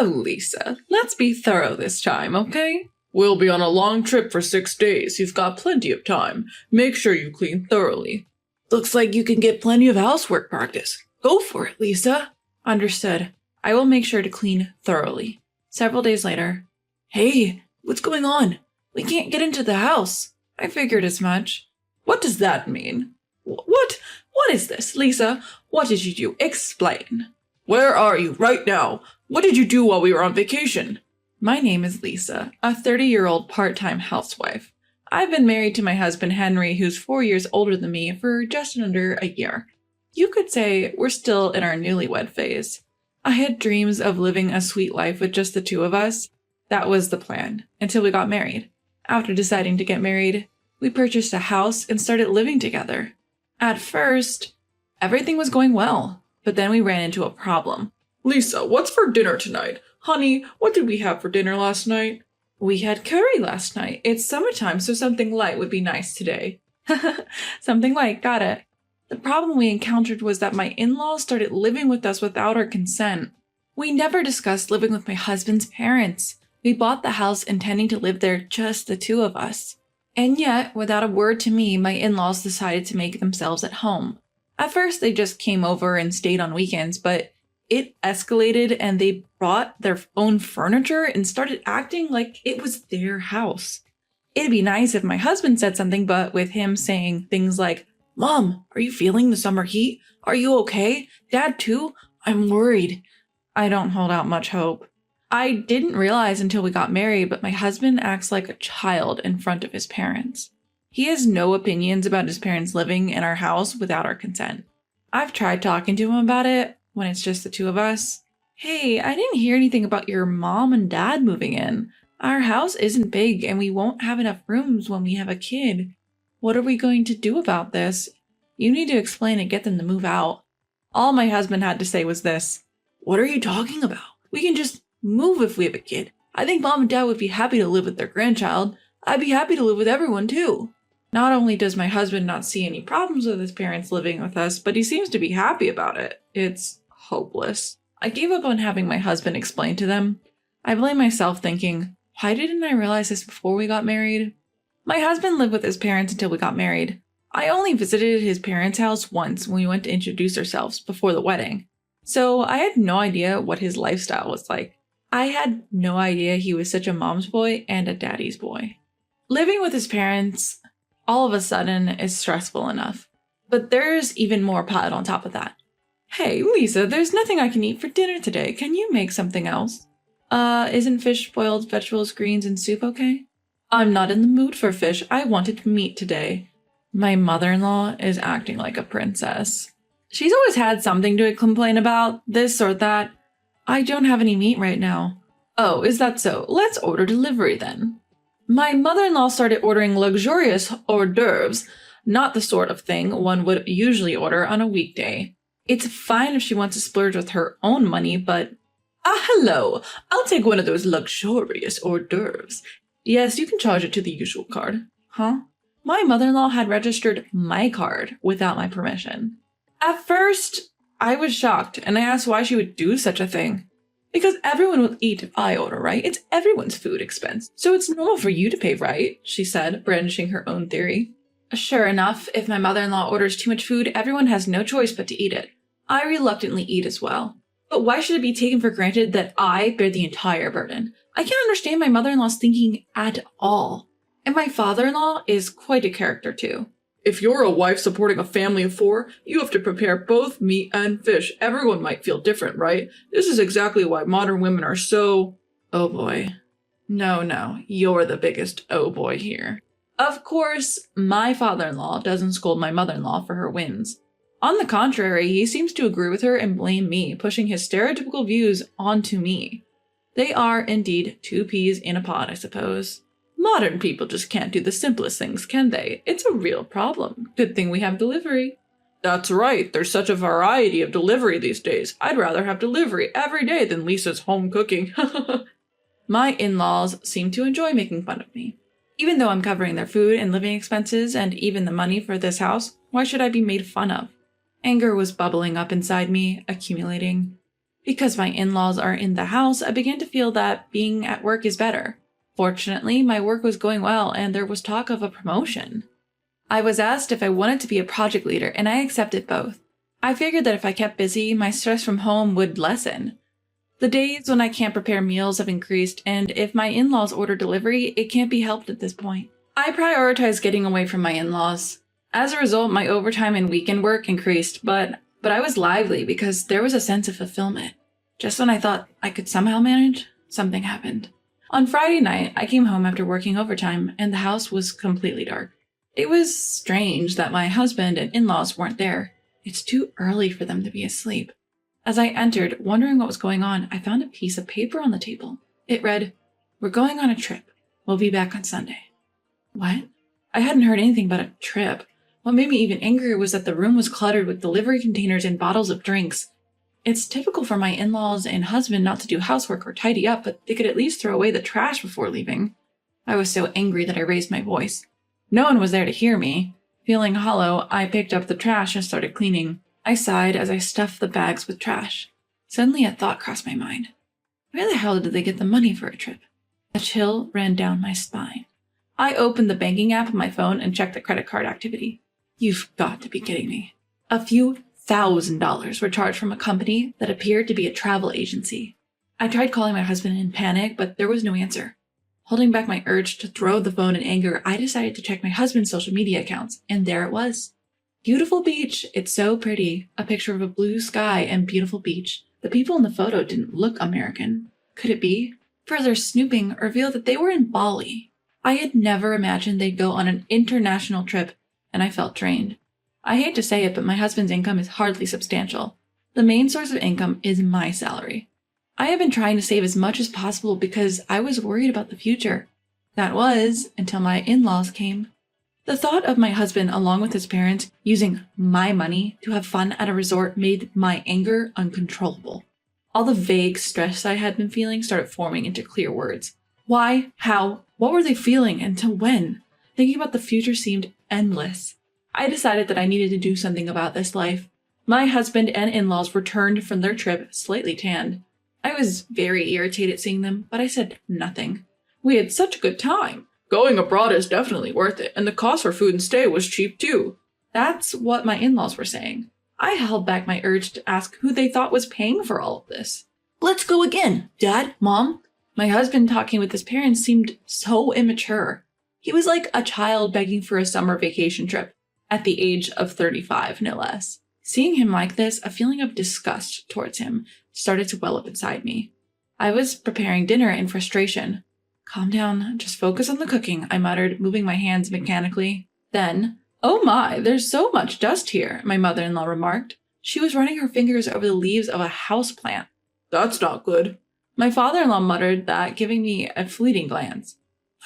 Oh, Lisa, let's be thorough this time, okay? We'll be on a long trip for 6 days. You've got plenty of time. Make sure you clean thoroughly. Looks like you can get plenty of housework practice. Go for it, Lisa. Understood. I will make sure to clean thoroughly. Several days later. Hey, what's going on? We can't get into the house. I figured as much. What does that mean? What is this, Lisa? What did you do? Explain. Where are you right now? What did you do while we were on vacation? My name is Lisa, a 30-year-old part-time housewife. I've been married to my husband Henry, who's 4 years older than me, for just under a year. You could say we're still in our newlywed phase. I had dreams of living a sweet life with just the two of us. That was the plan, until we got married. After deciding to get married, we purchased a house and started living together. At first, everything was going well, but then we ran into a problem. Lisa, what's for dinner tonight? Honey, what did we have for dinner last night? We had curry last night. It's summertime, so something light would be nice today. Something light, got it. The problem we encountered was that my in-laws started living with us without our consent. We never discussed living with my husband's parents. We bought the house intending to live there, just the two of us. And yet, without a word to me, my in-laws decided to make themselves at home. At first, they just came over and stayed on weekends, but it escalated and they brought their own furniture and started acting like it was their house. It'd be nice if my husband said something, but with him saying things like, "Mom, are you feeling the summer heat? Are you okay? Dad too? I'm worried." I don't hold out much hope. I didn't realize until we got married, but my husband acts like a child in front of his parents. He has no opinions about his parents living in our house without our consent. I've tried talking to him about it when it's just the two of us. Hey, I didn't hear anything about your mom and dad moving in. Our house isn't big and we won't have enough rooms when we have a kid. What are we going to do about this? You need to explain and get them to move out. All my husband had to say was this: "What are you talking about? We can just move if we have a kid. I think mom and dad would be happy to live with their grandchild. I'd be happy to live with everyone too." Not only does my husband not see any problems with his parents living with us, but he seems to be happy about it. It's hopeless. I gave up on having my husband explain to them. I blame myself thinking, why didn't I realize this before we got married? My husband lived with his parents until we got married. I only visited his parents' house once when we went to introduce ourselves before the wedding. So I had no idea what his lifestyle was like. I had no idea he was such a mom's boy and a daddy's boy. Living with his parents all of a sudden is stressful enough. But there's even more piled on top of that. Hey, Lisa, there's nothing I can eat for dinner today. Can you make something else? Isn't fish, boiled vegetables, greens, and soup okay? I'm not in the mood for fish. I wanted meat today. My mother-in-law is acting like a princess. She's always had something to complain about, this or that. I don't have any meat right now. Oh, is that so? Let's order delivery then. My mother-in-law started ordering luxurious hors d'oeuvres, not the sort of thing one would usually order on a weekday. It's fine if she wants to splurge with her own money, but... hello. I'll take one of those luxurious hors d'oeuvres. Yes, you can charge it to the usual card. Huh? My mother-in-law had registered my card without my permission. At first, I was shocked, and I asked why she would do such a thing. Because everyone will eat if I order, right? It's everyone's food expense, so it's normal for you to pay, right? She said, brandishing her own theory. Sure enough, if my mother-in-law orders too much food, everyone has no choice but to eat it. I reluctantly eat as well. But why should it be taken for granted that I bear the entire burden? I can't understand my mother-in-law's thinking at all. And my father-in-law is quite a character too. If you're a wife supporting a family of 4, you have to prepare both meat and fish. Everyone might feel different, right? This is exactly why modern women are so... Oh boy. No, you're the biggest oh boy here. Of course, my father-in-law doesn't scold my mother-in-law for her wins. On the contrary, he seems to agree with her and blame me, pushing his stereotypical views onto me. They are indeed 2 peas in a pod, I suppose. Modern people just can't do the simplest things, can they? It's a real problem. Good thing we have delivery. That's right, there's such a variety of delivery these days. I'd rather have delivery every day than Lisa's home cooking. My in-laws seem to enjoy making fun of me. Even though I'm covering their food and living expenses and even the money for this house, why should I be made fun of? Anger was bubbling up inside me, accumulating. Because my in-laws are in the house, I began to feel that being at work is better. Fortunately, my work was going well and there was talk of a promotion. I was asked if I wanted to be a project leader, and I accepted both. I figured that if I kept busy, my stress from home would lessen. The days when I can't prepare meals have increased, and if my in-laws order delivery, it can't be helped at this point. I prioritized getting away from my in-laws. As a result, my overtime and weekend work increased, but I was lively because there was a sense of fulfillment. Just when I thought I could somehow manage, something happened. On Friday night, I came home after working overtime, and the house was completely dark. It was strange that my husband and in-laws weren't there. It's too early for them to be asleep. As I entered, wondering what was going on, I found a piece of paper on the table. It read, "We're going on a trip. We'll be back on Sunday." What? I hadn't heard anything about a trip. What made me even angrier was that the room was cluttered with delivery containers and bottles of drinks. It's typical for my in-laws and husband not to do housework or tidy up, but they could at least throw away the trash before leaving. I was so angry that I raised my voice. No one was there to hear me. Feeling hollow, I picked up the trash and started cleaning. I sighed as I stuffed the bags with trash. Suddenly a thought crossed my mind. Where the hell did they get the money for a trip? A chill ran down my spine. I opened the banking app on my phone and checked the credit card activity. You've got to be kidding me. A few $1,000s were charged from a company that appeared to be a travel agency. I tried calling my husband in panic, but there was no answer. Holding back my urge to throw the phone in anger, I decided to check my husband's social media accounts, and there it was. Beautiful beach. It's so pretty. A picture of a blue sky and beautiful beach. The people in the photo didn't look American. Could it be? Further snooping revealed that they were in Bali. I had never imagined they'd go on an international trip, and I felt drained. I hate to say it, but my husband's income is hardly substantial. The main source of income is my salary. I have been trying to save as much as possible because I was worried about the future. That was until my in-laws came. The thought of my husband, along with his parents, using my money to have fun at a resort made my anger uncontrollable. All the vague stress I had been feeling started forming into clear words. Why? How? What were they feeling? Until when? Thinking about the future seemed endless. I decided that I needed to do something about this life. My husband and in-laws returned from their trip slightly tanned. I was very irritated seeing them, but I said nothing. We had such a good time. Going abroad is definitely worth it, and the cost for food and stay was cheap too. That's what my in-laws were saying. I held back my urge to ask who they thought was paying for all of this. Let's go again, Dad, Mom. My husband talking with his parents seemed so immature. He was like a child begging for a summer vacation trip, at the age of 35, no less. Seeing him like this, a feeling of disgust towards him started to well up inside me. I was preparing dinner in frustration. Calm down, just focus on the cooking, I muttered, moving my hands mechanically. Then, oh my, there's so much dust here, my mother-in-law remarked. She was running her fingers over the leaves of a houseplant. That's not good. My father-in-law muttered that, giving me a fleeting glance.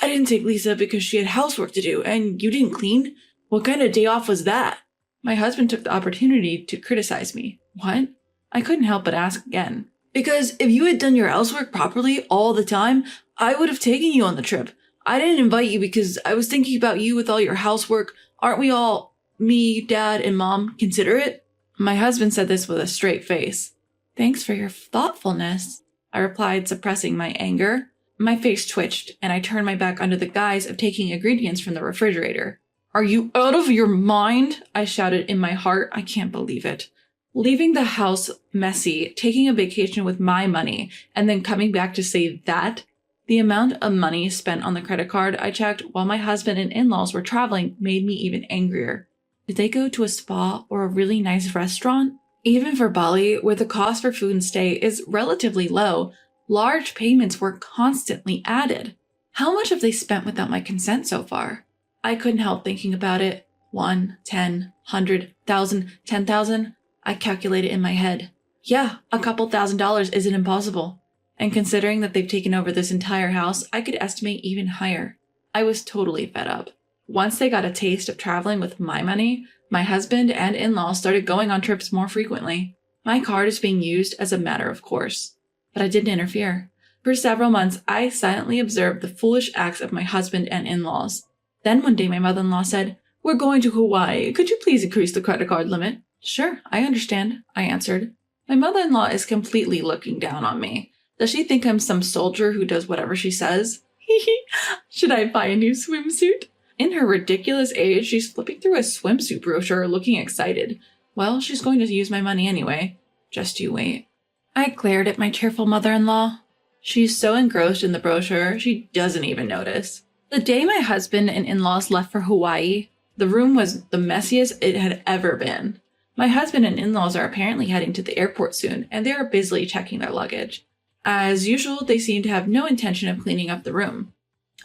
I didn't take Lisa because she had housework to do, and you didn't clean? What kind of day off was that? My husband took the opportunity to criticize me. What? I couldn't help but ask again. Because if you had done your housework properly all the time, I would have taken you on the trip. I didn't invite you because I was thinking about you with all your housework. Aren't we all, me, Dad, and Mom, considerate? My husband said this with a straight face. Thanks for your thoughtfulness, I replied, suppressing my anger. My face twitched, and I turned my back under the guise of taking ingredients from the refrigerator. Are you out of your mind? I shouted in my heart. I can't believe it. Leaving the house messy, taking a vacation with my money, and then coming back to say that? The amount of money spent on the credit card I checked while my husband and in-laws were traveling made me even angrier. Did they go to a spa or a really nice restaurant? Even for Bali, where the cost for food and stay is relatively low, large payments were constantly added. How much have they spent without my consent so far? I couldn't help thinking about it. 1, 10, 100, 1,000, 10,000. I calculated in my head. Yeah, a couple $1,000s isn't impossible. And considering that they've taken over this entire house, I could estimate even higher. I was totally fed up. Once they got a taste of traveling with my money, my husband and in-laws started going on trips more frequently. My card is being used as a matter of course. But I didn't interfere. For several months, I silently observed the foolish acts of my husband and in-laws. Then one day my mother-in-law said, "We're going to Hawaii. Could you please increase the credit card limit?" "Sure, I understand," I answered. My mother-in-law is completely looking down on me. Does she think I'm some soldier who does whatever she says? Should I buy a new swimsuit? In her ridiculous age, she's flipping through a swimsuit brochure looking excited. Well, she's going to use my money anyway. Just you wait. I glared at my cheerful mother-in-law. She's so engrossed in the brochure, she doesn't even notice. The day my husband and in-laws left for Hawaii, the room was the messiest it had ever been. My husband and in-laws are apparently heading to the airport soon, and they are busily checking their luggage. As usual, they seem to have no intention of cleaning up the room.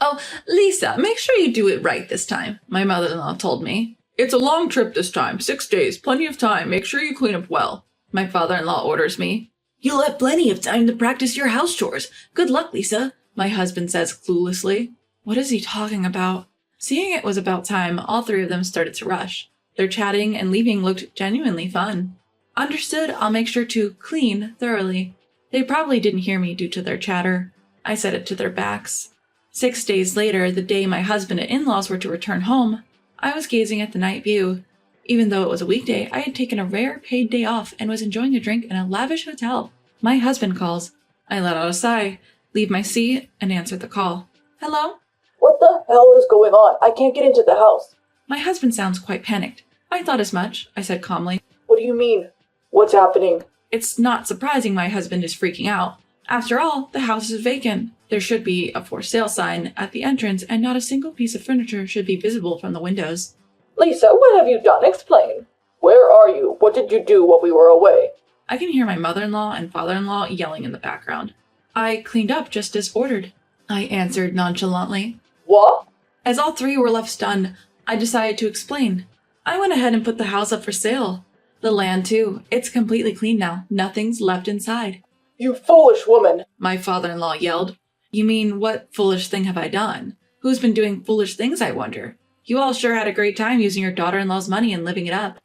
"Oh, Lisa, make sure you do it right this time," my mother-in-law told me. "It's a long trip this time, 6 days, plenty of time. Make sure you clean up well," my father-in-law orders me. "You'll have plenty of time to practice your house chores. Good luck, Lisa," my husband says cluelessly. What is he talking about? Seeing it was about time, all three of them started to rush. Their chatting and leaving looked genuinely fun. Understood, I'll make sure to clean thoroughly. They probably didn't hear me due to their chatter. I said it to their backs. 6 days later, the day my husband and in-laws were to return home, I was gazing at the night view. Even though it was a weekday, I had taken a rare paid day off and was enjoying a drink in a lavish hotel. My husband calls. I let out a sigh, leave my seat, and answer the call. "Hello?" What the hell is going on? I can't get into the house. My husband sounds quite panicked. I thought as much, I said calmly. What do you mean? What's happening? It's not surprising my husband is freaking out. After all, the house is vacant. There should be a for sale sign at the entrance, and not a single piece of furniture should be visible from the windows. Lisa, what have you done? Explain. Where are you? What did you do while we were away? I can hear my mother-in-law and father-in-law yelling in the background. I cleaned up just as ordered, I answered nonchalantly. What? As all three were left stunned, I decided to explain. I went ahead and put the house up for sale. The land, too. It's completely clean now. Nothing's left inside. You foolish woman, my father-in-law yelled. You mean, what foolish thing have I done? Who's been doing foolish things, I wonder? You all sure had a great time using your daughter-in-law's money and living it up.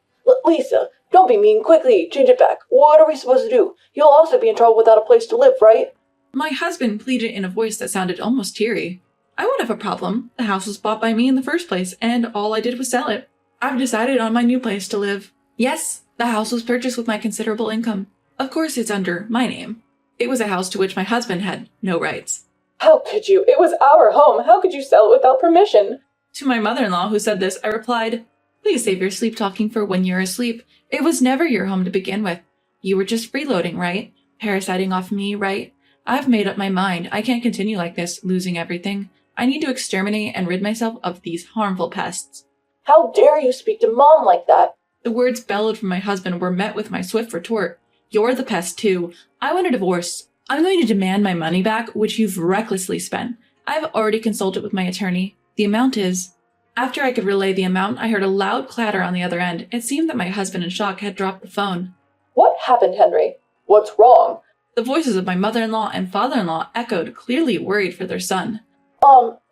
Lisa, don't be mean. Quickly, change it back. What are we supposed to do? You'll also be in trouble without a place to live, right? My husband pleaded in a voice that sounded almost teary. I won't have a problem. The house was bought by me in the first place, and all I did was sell it. I've decided on my new place to live. Yes, the house was purchased with my considerable income. Of course, it's under my name. It was a house to which my husband had no rights. How could you? It was our home. How could you sell it without permission? To my mother-in-law who said this, I replied, Please save your sleep talking for when you're asleep. It was never your home to begin with. You were just freeloading, right? Parasiting off me, right? I've made up my mind. I can't continue like this, losing everything. I need to exterminate and rid myself of these harmful pests. How dare you speak to Mom like that? The words bellowed from my husband were met with my swift retort. You're the pest too. I want a divorce. I'm going to demand my money back, which you've recklessly spent. I've already consulted with my attorney. The amount is... After I could relay the amount, I heard a loud clatter on the other end. It seemed that my husband in shock had dropped the phone. What happened, Henry? What's wrong? The voices of my mother-in-law and father-in-law echoed, clearly worried for their son.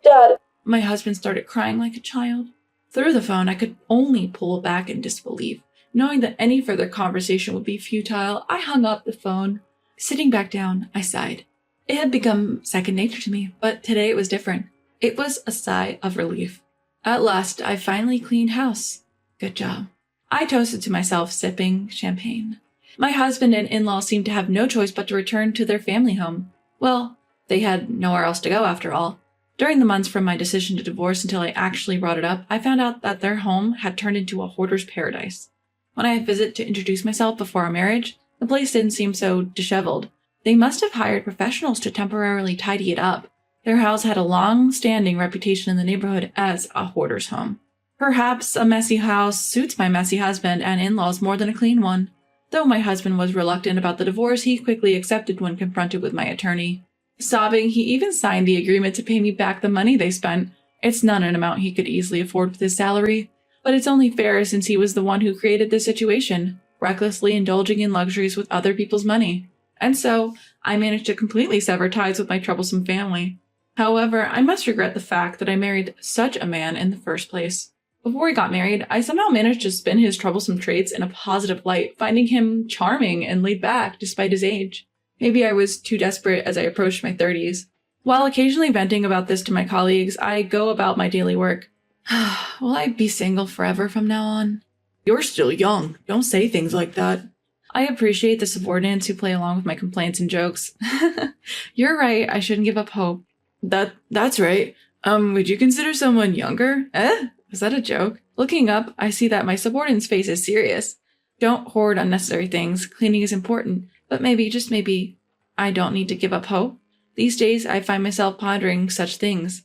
Dad... My husband started crying like a child. Through the phone, I could only pull back in disbelief. Knowing that any further conversation would be futile, I hung up the phone. Sitting back down, I sighed. It had become second nature to me, but today it was different. It was a sigh of relief. At last, I finally cleaned house. Good job. I toasted to myself, sipping champagne. My husband and in-laws seemed to have no choice but to return to their family home. Well, they had nowhere else to go after all. During the months from my decision to divorce until I actually brought it up, I found out that their home had turned into a hoarder's paradise. When I visited to introduce myself before our marriage, the place didn't seem so disheveled. They must have hired professionals to temporarily tidy it up. Their house had a long-standing reputation in the neighborhood as a hoarder's home. Perhaps a messy house suits my messy husband and in-laws more than a clean one. Though my husband was reluctant about the divorce, he quickly accepted when confronted with my attorney. Sobbing, he even signed the agreement to pay me back the money they spent. It's not an amount he could easily afford with his salary. But it's only fair since he was the one who created this situation, recklessly indulging in luxuries with other people's money. And so, I managed to completely sever ties with my troublesome family. However, I must regret the fact that I married such a man in the first place. Before we got married, I somehow managed to spin his troublesome traits in a positive light, finding him charming and laid back despite his age. Maybe I was too desperate as I approached my 30s. While occasionally venting about this to my colleagues, I go about my daily work. Will I be single forever from now on? You're still young. Don't say things like that. I appreciate the subordinates who play along with my complaints and jokes. You're right, I shouldn't give up hope. That's right. Would you consider someone younger? Was that a joke? Looking up, I see that my subordinate's face is serious. Don't hoard unnecessary things. Cleaning is important, but maybe, just maybe, I don't need to give up hope. These days, I find myself pondering such things.